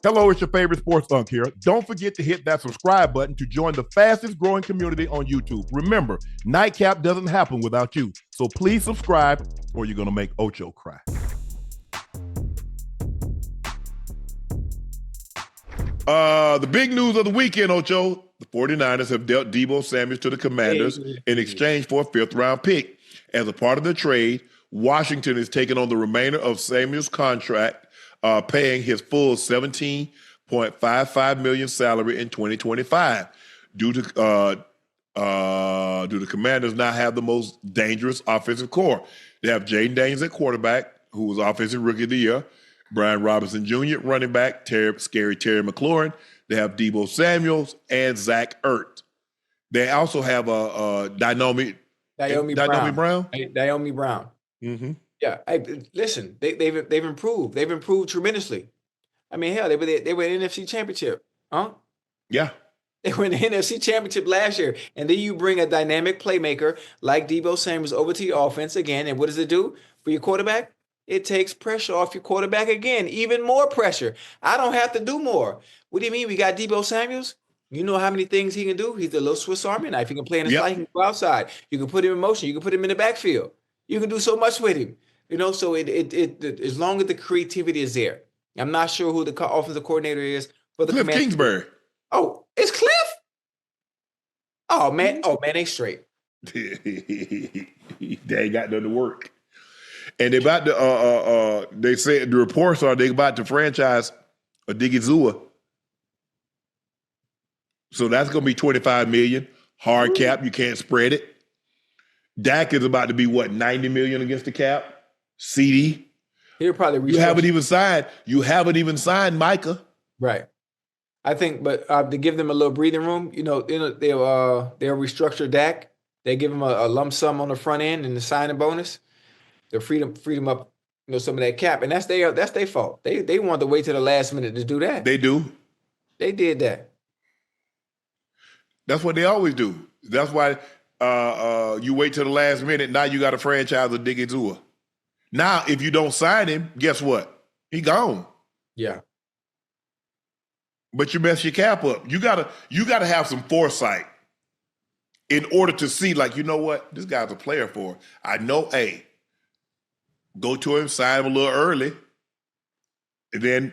Hello, it's your favorite sports Unc here. Don't forget to hit that subscribe button to join the fastest growing community on YouTube. Remember, Nightcap doesn't happen without you. So please subscribe or you're going to make Ocho cry. The big news of the weekend, Ocho, the 49ers have dealt Deebo Samuel to the Commanders in exchange for a fifth-round pick. As a part of the trade, Washington is taking on the remainder of Samuel's contract, paying his full $17.55 million salary in 2025. Do the Commanders now have the most dangerous offensive core? They have Jaden Daniels at quarterback, who was Offensive Rookie of the Year. Brian Robinson Jr., running back, Scary Terry McLaurin. They have Deebo Samuels and Zach Ertz. They also have a Dynamic Brown. Naomi Brown. Mm-hmm. Yeah. Listen, they've improved. They've improved tremendously. I mean, hell, they were in the NFC Championship. Huh? Yeah. They were in the NFC Championship last year. And then you bring a dynamic playmaker like Deebo Samuels over to your offense again. And what does it do for your quarterback? It takes pressure off your quarterback again, even more pressure. I don't have to do more. What do you mean? We got Deebo Samuels. You know how many things he can do? He's a little Swiss Army knife. He can play in the slot. He can go outside. You can put him in motion. You can put him in the backfield. You can do so much with him. You know, so it as long as the creativity is there. I'm not sure who the offensive coordinator is for the Cliff Kingsbury. Oh, it's Cliff? Oh, man. They straight. They ain't got nothing to work. And they about to, they said the reports are they about to franchise a Digizua. So that's going to be $25 million. Hard cap, you can't spread it. Dak is about to be what, $90 million against the cap? CD. He'll probably You haven't even signed Micah. Right. I think, but to give them a little breathing room, they'll restructure Dak. They give him a lump sum on the front end and the signing bonus. They'll freedom up, some of that cap, and that's their fault. They want to wait till the last minute to do that. They do. They did that. That's what they always do. That's why you wait till the last minute. Now you got to franchise a Digizua. Now, if you don't sign him, guess what? He gone. Yeah. But you mess your cap up. You gotta have some foresight in order to see, like, you know what? This guy's a player for. I know, go to him, sign him a little early. And then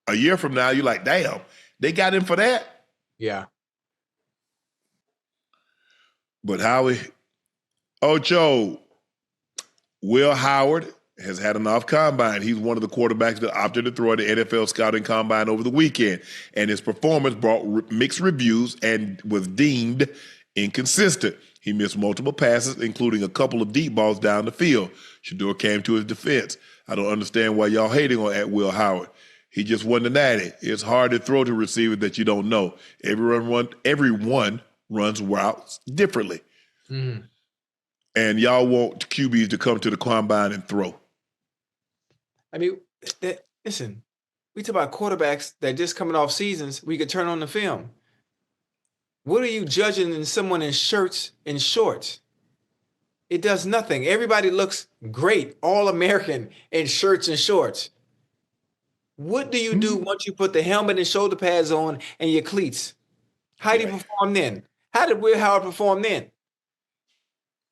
a year from now, you're like, damn, they got him for that? Yeah. But Howie, Ocho, Will Howard has had an off combine. He's one of the quarterbacks that opted to throw at the NFL scouting combine over the weekend. And his performance brought mixed reviews and was deemed inconsistent. He missed multiple passes, including a couple of deep balls down the field. Shador came to his defense. I don't understand why y'all hating on Will Howard. He just wasn't a natty. It's hard to throw to receivers that you don't know. Everyone runs routes differently. Mm-hmm. And y'all want QBs to come to the combine and throw. I mean, listen, we talk about quarterbacks that just coming off seasons, we could turn on the film. What are you judging in someone in shirts and shorts? It does nothing. Everybody looks great, all American in shirts and shorts. What do you do once you put the helmet and shoulder pads on and your cleats? How do you perform then? How did Will Howard perform then?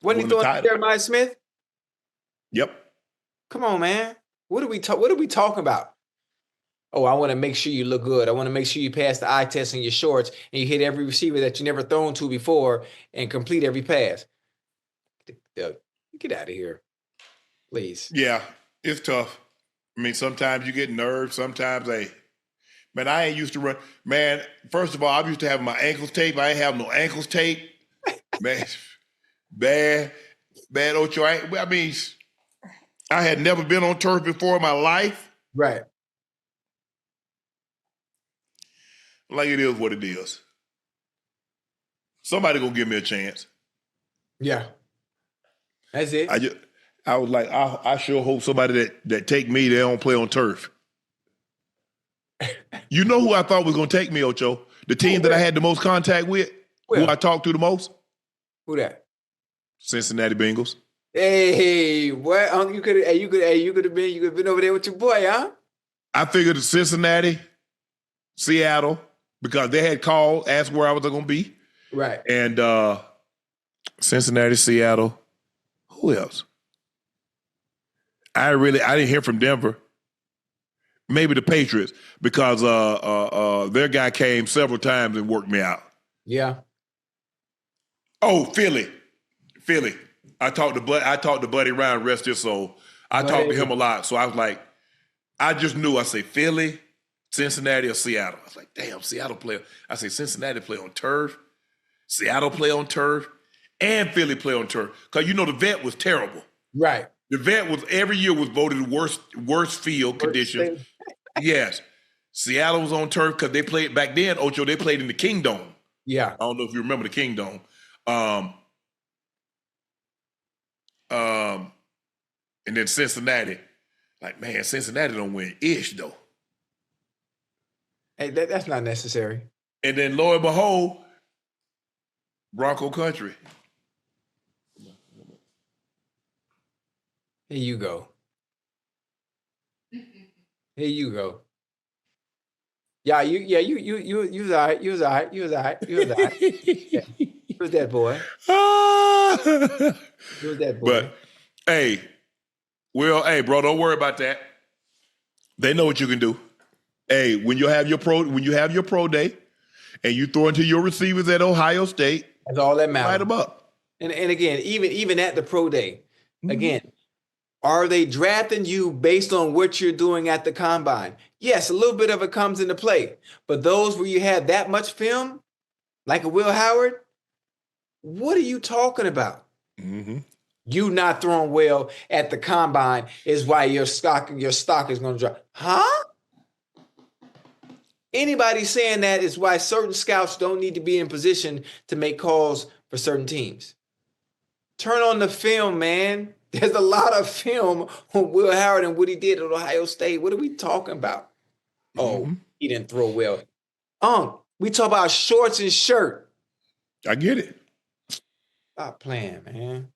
Wasn't he throwing to Jeremiah Smith? Yep. Come on, man. What are we talking about? Oh, I want to make sure you look good. I want to make sure you pass the eye test in your shorts and you hit every receiver that you never thrown to before and complete every pass. Get out of here, please. Yeah, it's tough. I mean, sometimes you get nerves. Sometimes, man, I ain't used to run. Man, first of all, I'm used to having my ankles taped. I ain't have no ankles taped. Man, bad Ocho. I had never been on turf before in my life. Right. Like, it is what it is. Somebody gonna give me a chance. Yeah. That's it. I was like, I sure hope somebody that take me, they don't play on turf. You know who I thought was gonna take me, Ocho? The team that I had the most contact with, who I talked to the most? Who that? Cincinnati Bengals. Hey, what? You could have been over there with your boy, huh? I figured Cincinnati Seattle, because they had called, asked where I was going to be. Right. And Cincinnati, Seattle. Who else? I didn't hear from Denver. Maybe the Patriots, because their guy came several times and worked me out. Yeah. Oh, Philly. I talked to Buddy Ryan, rest his soul. I talked to him a lot. So I was like, I just knew. I say Philly, Cincinnati, or Seattle. I was like, damn, Seattle play. I say Cincinnati play on turf, Seattle play on turf, and Philly play on turf. Because the vet was terrible. Right. The vet was every year was voted worst field conditions. Yes. Seattle was on turf because they played back then, Ocho, they played in the King Dome. Yeah. I don't know if you remember the King Dome. And then Cincinnati. Like, man, Cincinnati don't win ish though. Hey, that's not necessary. And then lo and behold, Bronco Country. Here you go. Here you go. Yeah, you was all right. You was all right. Yeah. You was that boy. You was that boy. But hey, bro, don't worry about that. They know what you can do. Hey, when you have your pro day and you throw into your receivers at Ohio State, that's all that matters. Light them up. And again, even at the pro day, again, are they drafting you based on what you're doing at the combine? Yes, a little bit of it comes into play. But those where you have that much film, like a Will Howard, what are you talking about? Mm-hmm. You not throwing well at the combine is why your stock is going to drop. Huh? Anybody saying that is why certain scouts don't need to be in position to make calls for certain teams. Turn on the film, man. There's a lot of film on Will Howard and what he did at Ohio State. What are we talking about? Oh, he didn't throw well. We talk about shorts and shirt. I get it. Stop playing, man.